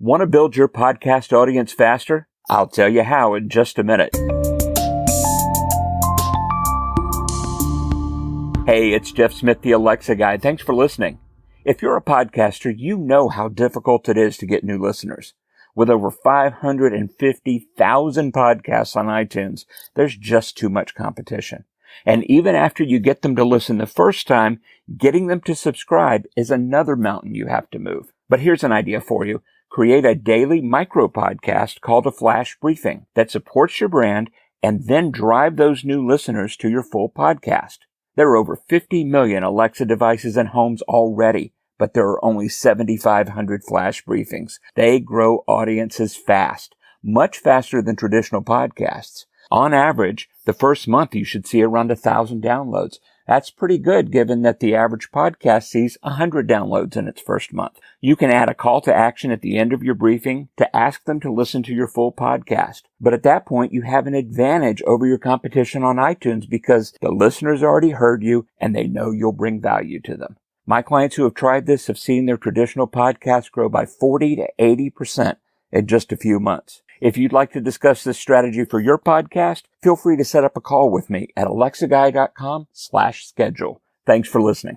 Want to build your podcast audience faster? I'll tell you how in just a minute. Hey, it's Jeff Smith, the Alexa Guy. Thanks for listening. If you're a podcaster, you know how difficult it is to get new listeners. With over 550,000 podcasts on iTunes, there's just too much competition. And even after you get them to listen the first time, getting them to subscribe is another mountain you have to move. But here's an idea for you. Create a daily micro podcast called a flash briefing that supports your brand and then drive those new listeners to your full podcast. There are over 50 million Alexa devices in homes already, but there are only 7,500 flash briefings. They grow audiences fast, much faster than traditional podcasts. On average, the first month you should see around 1,000 downloads. That's pretty good given that the average podcast sees 100 downloads in its first month. You can add a call to action at the end of your briefing to ask them to listen to your full podcast. But at that point, you have an advantage over your competition on iTunes because the listeners already heard you and they know you'll bring value to them. My clients who have tried this have seen their traditional podcasts grow by 40 to 80% in just a few months. If you'd like to discuss this strategy for your podcast, feel free to set up a call with me at alexaguy.com/schedule. Thanks for listening.